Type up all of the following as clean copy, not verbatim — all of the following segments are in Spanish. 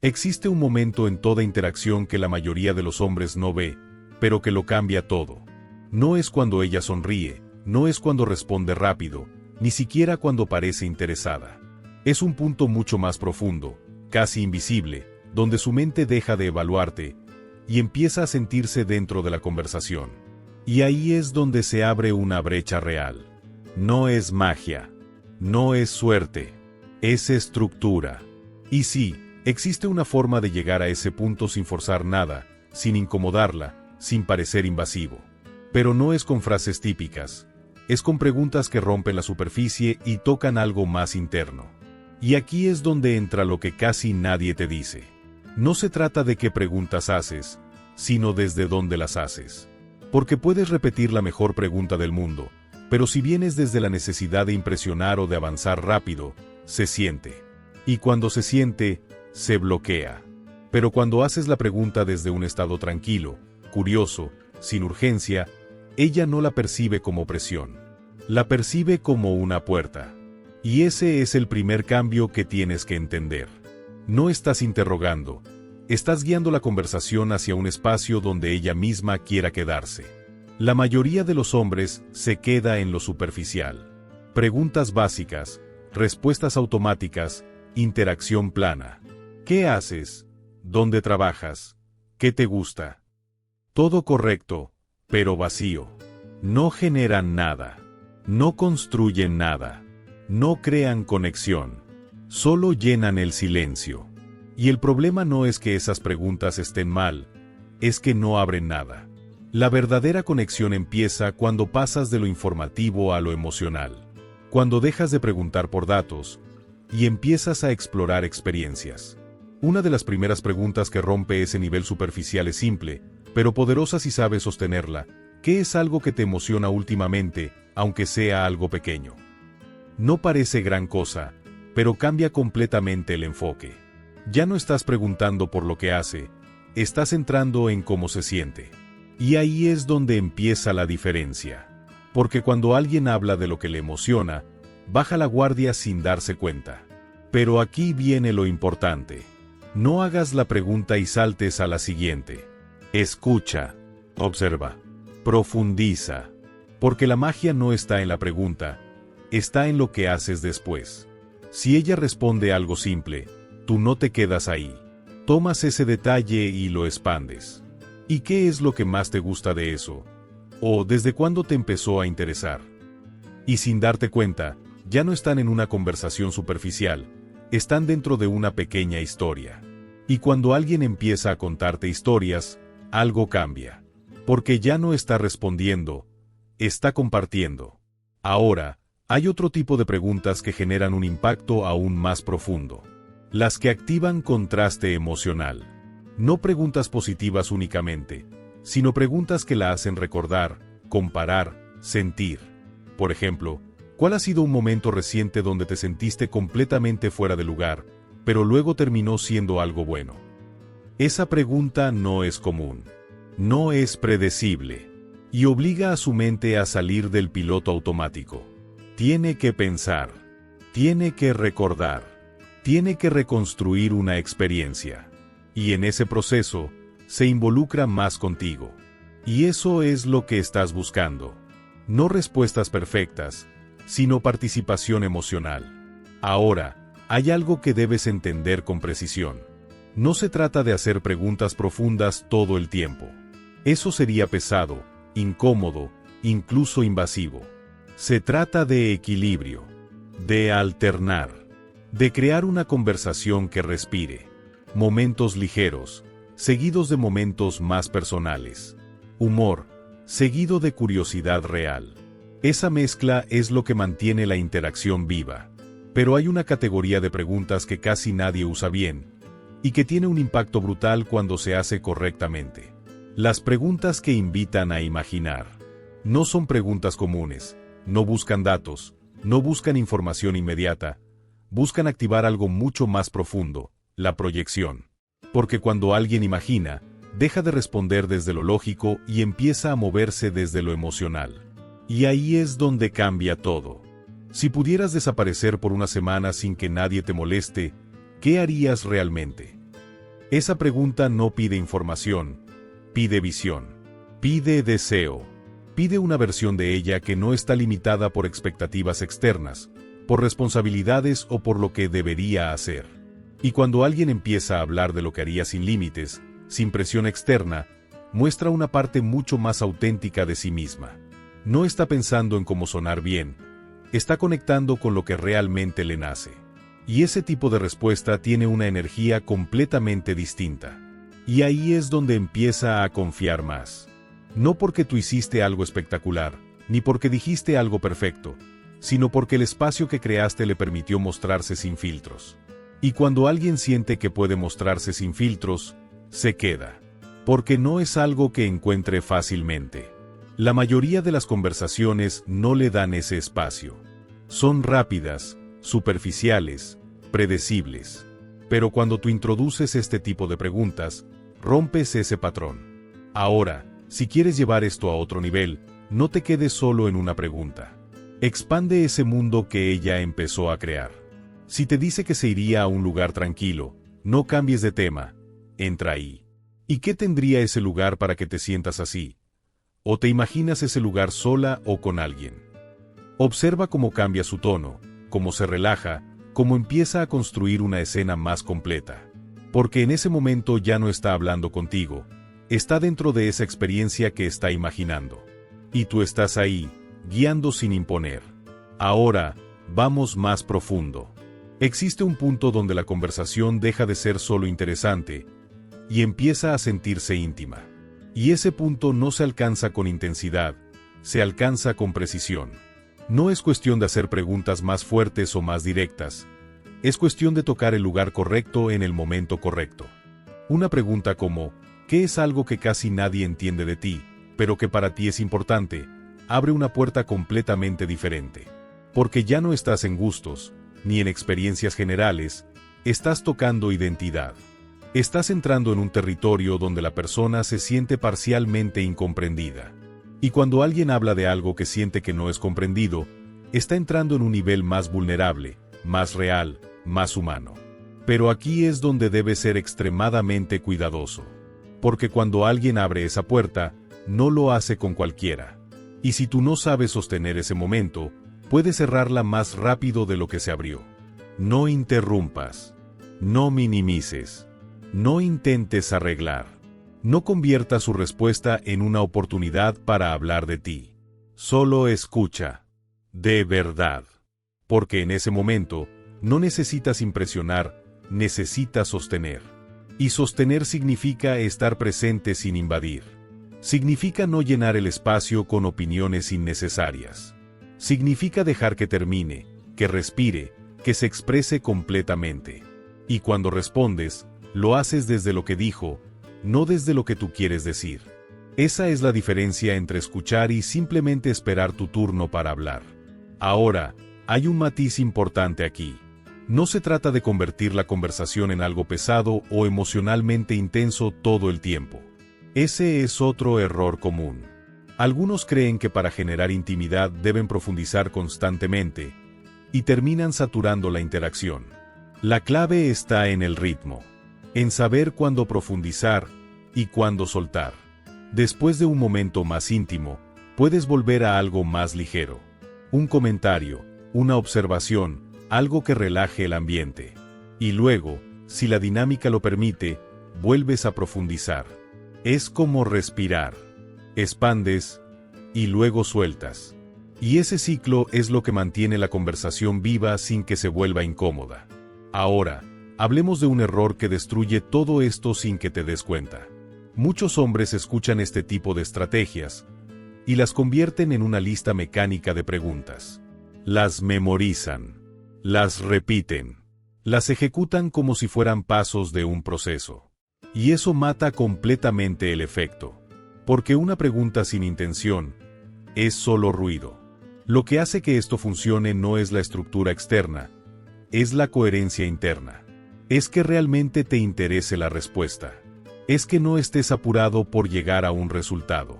Existe un momento en toda interacción que la mayoría de los hombres no ve, pero que lo cambia todo. No es cuando ella sonríe, no es cuando responde rápido, ni siquiera cuando parece interesada. Es un punto mucho más profundo, casi invisible, donde su mente deja de evaluarte y empieza a sentirse dentro de la conversación. Y ahí es donde se abre una brecha real. No es magia, no es suerte, es estructura. Y sí, existe una forma de llegar a ese punto sin forzar nada, sin incomodarla, sin parecer invasivo. Pero no es con frases típicas, es con preguntas que rompen la superficie y tocan algo más interno. Y aquí es donde entra lo que casi nadie te dice. No se trata de qué preguntas haces, sino desde dónde las haces. Porque puedes repetir la mejor pregunta del mundo, pero si vienes desde la necesidad de impresionar o de avanzar rápido, se siente. Y cuando se siente, se bloquea. Pero cuando haces la pregunta desde un estado tranquilo, curioso, sin urgencia, ella no la percibe como presión. La percibe como una puerta. Y ese es el primer cambio que tienes que entender. No estás interrogando, estás guiando la conversación hacia un espacio donde ella misma quiera quedarse. La mayoría de los hombres se queda en lo superficial. Preguntas básicas, respuestas automáticas, interacción plana. ¿Qué haces? ¿Dónde trabajas? ¿Qué te gusta? Todo correcto, pero vacío. No generan nada. No construyen nada. No crean conexión. Solo llenan el silencio. Y el problema no es que esas preguntas estén mal, es que no abren nada. La verdadera conexión empieza cuando pasas de lo informativo a lo emocional. Cuando dejas de preguntar por datos y empiezas a explorar experiencias. Una de las primeras preguntas que rompe ese nivel superficial es simple, pero poderosa si sabes sostenerla. ¿Qué es algo que te emociona últimamente, aunque sea algo pequeño? No parece gran cosa, pero cambia completamente el enfoque. Ya no estás preguntando por lo que hace, estás entrando en cómo se siente. Y ahí es donde empieza la diferencia. Porque cuando alguien habla de lo que le emociona, baja la guardia sin darse cuenta. Pero aquí viene lo importante. No hagas la pregunta y saltes a la siguiente. Escucha, observa, profundiza. Porque la magia no está en la pregunta, está en lo que haces después. Si ella responde algo simple, tú no te quedas ahí. Tomas ese detalle y lo expandes. ¿Y qué es lo que más te gusta de eso? ¿O desde cuándo te empezó a interesar? Y sin darte cuenta, ya no están en una conversación superficial, están dentro de una pequeña historia. Y cuando alguien empieza a contarte historias, algo cambia. Porque ya no está respondiendo, está compartiendo. Ahora, hay otro tipo de preguntas que generan un impacto aún más profundo. Las que activan contraste emocional. No preguntas positivas únicamente, sino preguntas que la hacen recordar, comparar, sentir. Por ejemplo, ¿cuál ha sido un momento reciente donde te sentiste completamente fuera de lugar, pero luego terminó siendo algo bueno? Esa pregunta no es común. No es predecible. Y obliga a su mente a salir del piloto automático. Tiene que pensar. Tiene que recordar. Tiene que reconstruir una experiencia. Y en ese proceso, se involucra más contigo. Y eso es lo que estás buscando. No respuestas perfectas, sino participación emocional. Ahora, hay algo que debes entender con precisión. No se trata de hacer preguntas profundas todo el tiempo. Eso sería pesado, incómodo, incluso invasivo. Se trata de equilibrio, de alternar, de crear una conversación que respire. Momentos ligeros, seguidos de momentos más personales. Humor, seguido de curiosidad real. Esa mezcla es lo que mantiene la interacción viva. Pero hay una categoría de preguntas que casi nadie usa bien, y que tiene un impacto brutal cuando se hace correctamente. Las preguntas que invitan a imaginar. No son preguntas comunes, no buscan datos, no buscan información inmediata, buscan activar algo mucho más profundo, la proyección. Porque cuando alguien imagina, deja de responder desde lo lógico y empieza a moverse desde lo emocional. Y ahí es donde cambia todo. Si pudieras desaparecer por una semana sin que nadie te moleste, ¿qué harías realmente? Esa pregunta no pide información, pide visión, pide deseo, pide una versión de ella que no está limitada por expectativas externas, por responsabilidades o por lo que debería hacer. Y cuando alguien empieza a hablar de lo que haría sin límites, sin presión externa, muestra una parte mucho más auténtica de sí misma. No está pensando en cómo sonar bien, está conectando con lo que realmente le nace. Y ese tipo de respuesta tiene una energía completamente distinta. Y ahí es donde empieza a confiar más. No porque tú hiciste algo espectacular, ni porque dijiste algo perfecto, sino porque el espacio que creaste le permitió mostrarse sin filtros. Y cuando alguien siente que puede mostrarse sin filtros, se queda. Porque no es algo que encuentre fácilmente. La mayoría de las conversaciones no le dan ese espacio. Son rápidas, superficiales, predecibles. Pero cuando tú introduces este tipo de preguntas, rompes ese patrón. Ahora, si quieres llevar esto a otro nivel, no te quedes solo en una pregunta. Expande ese mundo que ella empezó a crear. Si te dice que se iría a un lugar tranquilo, no cambies de tema, entra ahí. ¿Y qué tendría ese lugar para que te sientas así? ¿O te imaginas ese lugar sola o con alguien? Observa cómo cambia su tono, cómo se relaja, cómo empieza a construir una escena más completa. Porque en ese momento ya no está hablando contigo, está dentro de esa experiencia que está imaginando. Y tú estás ahí, guiando sin imponer. Ahora, vamos más profundo. Existe un punto donde la conversación deja de ser solo interesante y empieza a sentirse íntima. Y ese punto no se alcanza con intensidad, se alcanza con precisión. No es cuestión de hacer preguntas más fuertes o más directas, es cuestión de tocar el lugar correcto en el momento correcto. Una pregunta como, ¿qué es algo que casi nadie entiende de ti, pero que para ti es importante? Abre una puerta completamente diferente. Porque ya no estás en gustos, ni en experiencias generales, estás tocando identidad. Estás entrando en un territorio donde la persona se siente parcialmente incomprendida. Y cuando alguien habla de algo que siente que no es comprendido, está entrando en un nivel más vulnerable, más real, más humano. Pero aquí es donde debe ser extremadamente cuidadoso. Porque cuando alguien abre esa puerta, no lo hace con cualquiera. Y si tú no sabes sostener ese momento, puedes cerrarla más rápido de lo que se abrió. No interrumpas. No minimices. No intentes arreglar. No conviertas su respuesta en una oportunidad para hablar de ti. Solo escucha. De verdad. Porque en ese momento, no necesitas impresionar, necesitas sostener. Y sostener significa estar presente sin invadir. Significa no llenar el espacio con opiniones innecesarias. Significa dejar que termine, que respire, que se exprese completamente. Y cuando respondes, lo haces desde lo que dijo, no desde lo que tú quieres decir. Esa es la diferencia entre escuchar y simplemente esperar tu turno para hablar. Ahora, hay un matiz importante aquí. No se trata de convertir la conversación en algo pesado o emocionalmente intenso todo el tiempo. Ese es otro error común. Algunos creen que para generar intimidad deben profundizar constantemente, y terminan saturando la interacción. La clave está en el ritmo, en saber cuándo profundizar y cuándo soltar. Después de un momento más íntimo, puedes volver a algo más ligero. Un comentario, una observación, algo que relaje el ambiente. Y luego, si la dinámica lo permite, vuelves a profundizar. Es como respirar. Expandes y luego sueltas. Y ese ciclo es lo que mantiene la conversación viva sin que se vuelva incómoda. Ahora, hablemos de un error que destruye todo esto sin que te des cuenta. Muchos hombres escuchan este tipo de estrategias y las convierten en una lista mecánica de preguntas. Las memorizan, las repiten, las ejecutan como si fueran pasos de un proceso. Y eso mata completamente el efecto. Porque una pregunta sin intención es solo ruido. Lo que hace que esto funcione no es la estructura externa, es la coherencia interna. Es que realmente te interese la respuesta. Es que no estés apurado por llegar a un resultado.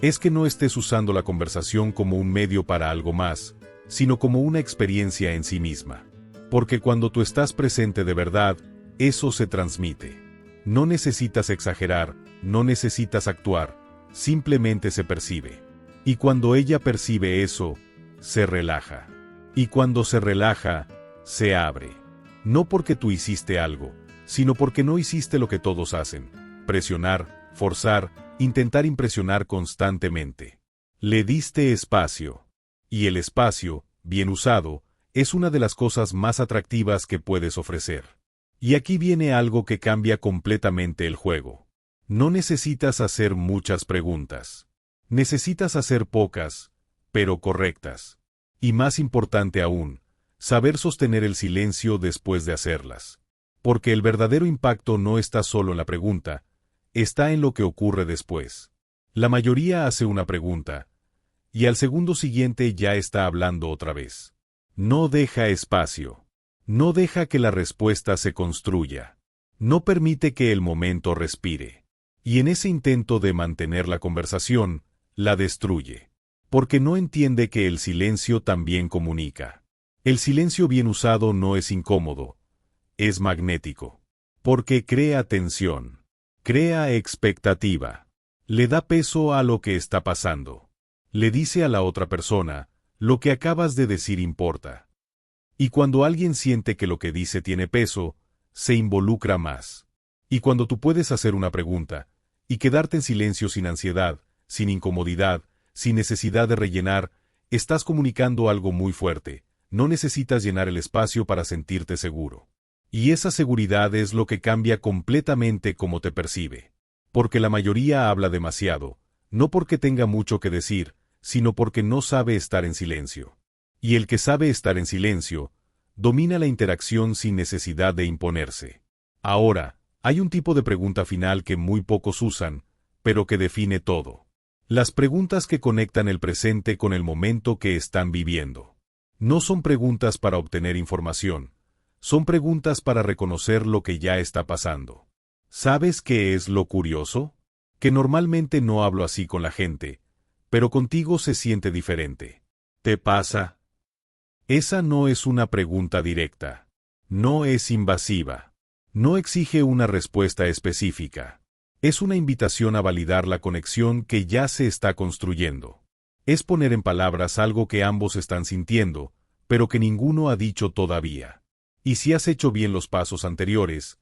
Es que no estés usando la conversación como un medio para algo más, sino como una experiencia en sí misma. Porque cuando tú estás presente de verdad, eso se transmite. No necesitas exagerar, no necesitas actuar, simplemente se percibe. Y cuando ella percibe eso, se relaja. Y cuando se relaja, se abre. No porque tú hiciste algo, sino porque no hiciste lo que todos hacen: presionar, forzar, intentar impresionar constantemente. Le diste espacio. Y el espacio, bien usado, es una de las cosas más atractivas que puedes ofrecer. Y aquí viene algo que cambia completamente el juego. No necesitas hacer muchas preguntas. Necesitas hacer pocas, pero correctas. Y más importante aún, saber sostener el silencio después de hacerlas. Porque el verdadero impacto no está solo en la pregunta, está en lo que ocurre después. La mayoría hace una pregunta, y al segundo siguiente ya está hablando otra vez. No deja espacio. No deja que la respuesta se construya. No permite que el momento respire. Y en ese intento de mantener la conversación, la destruye. Porque no entiende que el silencio también comunica. El silencio bien usado no es incómodo, es magnético. Porque crea tensión, crea expectativa, le da peso a lo que está pasando. Le dice a la otra persona: lo que acabas de decir importa. Y cuando alguien siente que lo que dice tiene peso, se involucra más. Y cuando tú puedes hacer una pregunta, y quedarte en silencio sin ansiedad, sin incomodidad, sin necesidad de rellenar, estás comunicando algo muy fuerte. No necesitas llenar el espacio para sentirte seguro. Y esa seguridad es lo que cambia completamente cómo te percibe. Porque la mayoría habla demasiado, no porque tenga mucho que decir, sino porque no sabe estar en silencio. Y el que sabe estar en silencio, domina la interacción sin necesidad de imponerse. Ahora, hay un tipo de pregunta final que muy pocos usan, pero que define todo. Las preguntas que conectan el presente con el momento que están viviendo. No son preguntas para obtener información, son preguntas para reconocer lo que ya está pasando. ¿Sabes qué es lo curioso? Que normalmente no hablo así con la gente, pero contigo se siente diferente. ¿Te pasa? Esa no es una pregunta directa. No es invasiva. No exige una respuesta específica. Es una invitación a validar la conexión que ya se está construyendo. Es poner en palabras algo que ambos están sintiendo, pero que ninguno ha dicho todavía. Y si has hecho bien los pasos anteriores,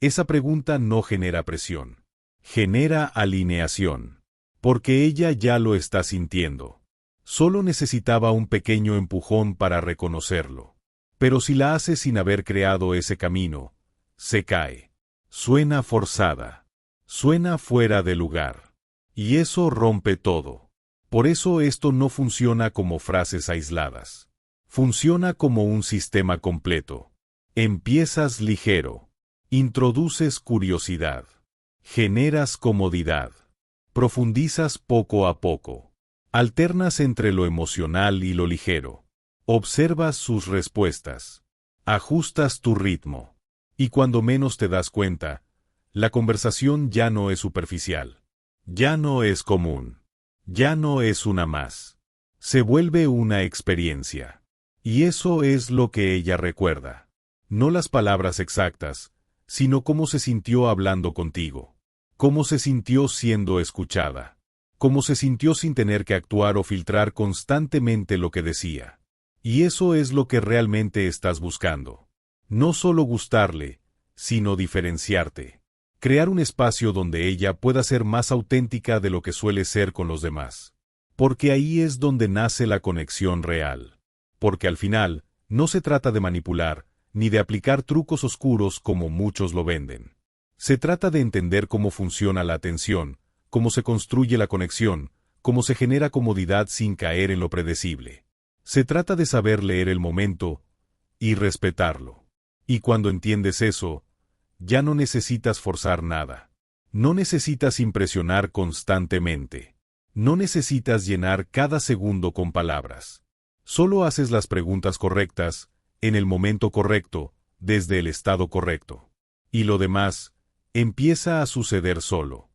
esa pregunta no genera presión. Genera alineación. Porque ella ya lo está sintiendo. Solo necesitaba un pequeño empujón para reconocerlo. Pero si la hace sin haber creado ese camino, se cae. Suena forzada. Suena fuera de lugar. Y eso rompe todo. Por eso esto no funciona como frases aisladas. Funciona como un sistema completo. Empiezas ligero. Introduces curiosidad. Generas comodidad. Profundizas poco a poco. Alternas entre lo emocional y lo ligero. Observas sus respuestas. Ajustas tu ritmo. Y cuando menos te das cuenta, la conversación ya no es superficial. Ya no es común. Ya no es una más. Se vuelve una experiencia. Y eso es lo que ella recuerda. No las palabras exactas, sino cómo se sintió hablando contigo. Cómo se sintió siendo escuchada. Cómo se sintió sin tener que actuar o filtrar constantemente lo que decía. Y eso es lo que realmente estás buscando. No solo gustarle, sino diferenciarte. Crear un espacio donde ella pueda ser más auténtica de lo que suele ser con los demás. Porque ahí es donde nace la conexión real. Porque al final, no se trata de manipular, ni de aplicar trucos oscuros como muchos lo venden. Se trata de entender cómo funciona la atención, cómo se construye la conexión, cómo se genera comodidad sin caer en lo predecible. Se trata de saber leer el momento y respetarlo. Y cuando entiendes eso, ya no necesitas forzar nada. No necesitas impresionar constantemente. No necesitas llenar cada segundo con palabras. Solo haces las preguntas correctas, en el momento correcto, desde el estado correcto. Y lo demás, empieza a suceder solo.